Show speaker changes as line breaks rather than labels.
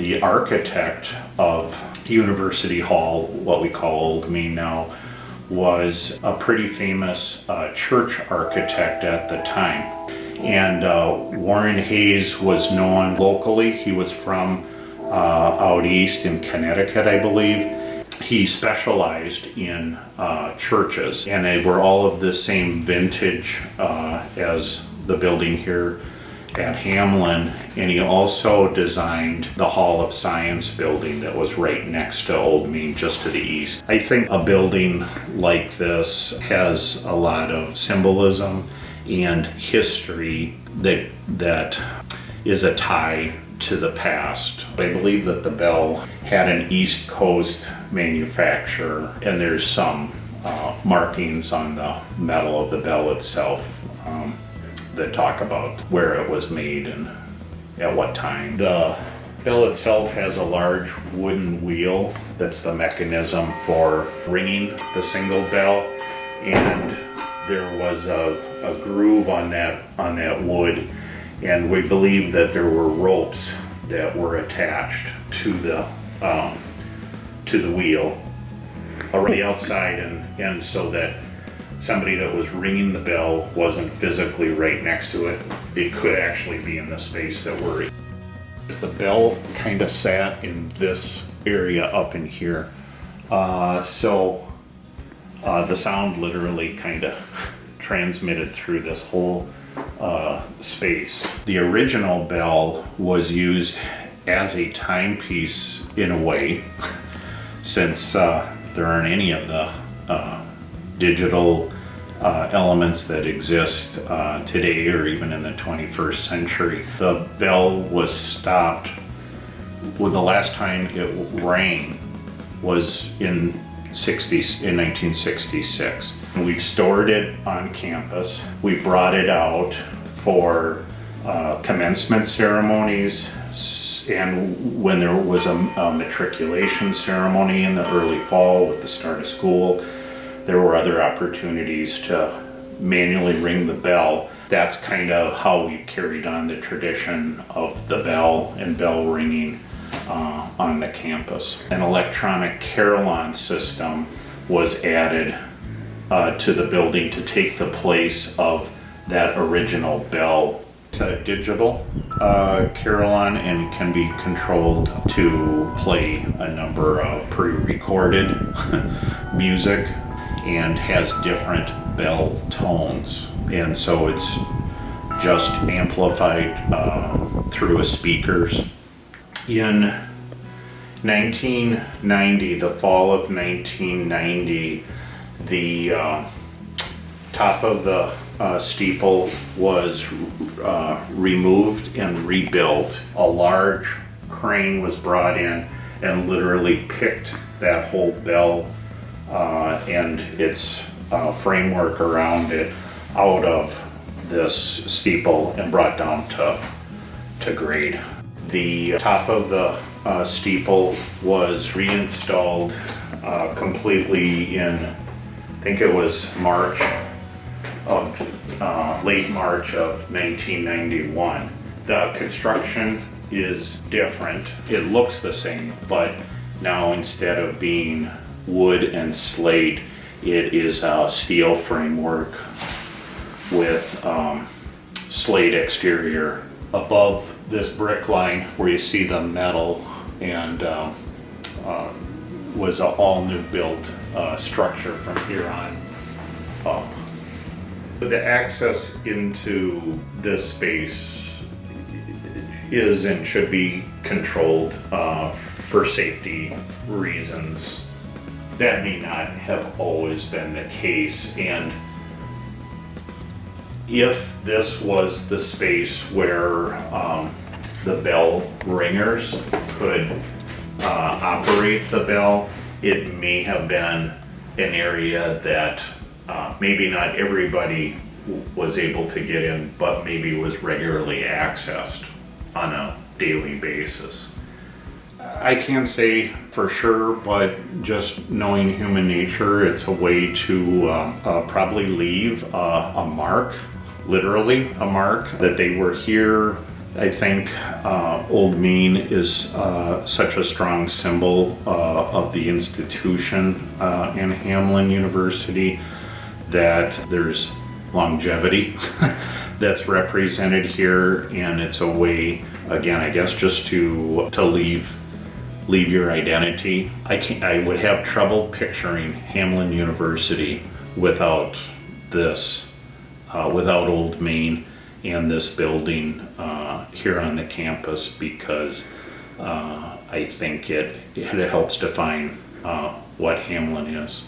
the architect of University Hall, what we call Old Main now, was a pretty famous church architect at the time. And Warren Hayes was known locally. He was from out east in Connecticut, I believe. He specialized in churches, and they were all of the same vintage as the building here at Hamline. And he also designed the Hall of Science building that was right next to Old Main, just to the east. I think a building like this has a lot of symbolism and history that is a tie to the past. I believe that the bell had an East Coast manufacturer, and there's some markings on the metal of the bell itself that talk about where it was made and at what time. The bell itself has a large wooden wheel that's the mechanism for ringing the single bell, and there was a groove on that wood, and we believe that there were ropes that were attached to the wheel around the outside, and so that somebody that was ringing the bell wasn't physically right next to it. It could actually be in the space that we're in. The bell kind of sat in this area up in here, so the sound literally kind of transmitted through this whole space. The original bell was used as a timepiece in a way, since there aren't any of the digital elements that exist today or even in the 21st century. The bell was stopped, well, the last time it rang was in 1966. We've stored it on campus. We brought it out for commencement ceremonies, and when there was a matriculation ceremony in the early fall with the start of school, there were other opportunities to manually ring the bell. That's kind of how we carried on the tradition of the bell and bell ringing on the campus. An electronic carillon system was added to the building to take the place of that original bell. It's a digital carillon and can be controlled to play a number of pre-recorded music, and has different bell tones, and so it's just amplified through a speakers. In 1990, the fall of 1990, the top of the steeple was removed and rebuilt. A large crane was brought in and literally picked that whole bell and its framework around it out of this steeple and brought down to grade. The top of the steeple was reinstalled completely in, I think it was late March of 1991. The construction is different. It looks the same, but now instead of being wood and slate, it is a steel framework with slate exterior. Above this brick line where you see the metal, and was an all new built structure from here on up. The access into this space is and should be controlled for safety reasons. That may not have always been the case, and if this was the space where the bell ringers could operate the bell, it may have been an area that maybe not everybody was able to get in, but maybe was regularly accessed on a daily basis. I can't say for sure, but just knowing human nature, it's a way to probably leave a mark, literally a mark, that they were here I think Old Main is such a strong symbol of the institution in Hamline University that there's longevity that's represented here, and it's a way, again, I guess, just to leave your identity. I would have trouble picturing Hamline University without this, without Old Main and this building here on the campus, because I think it helps define what Hamline is.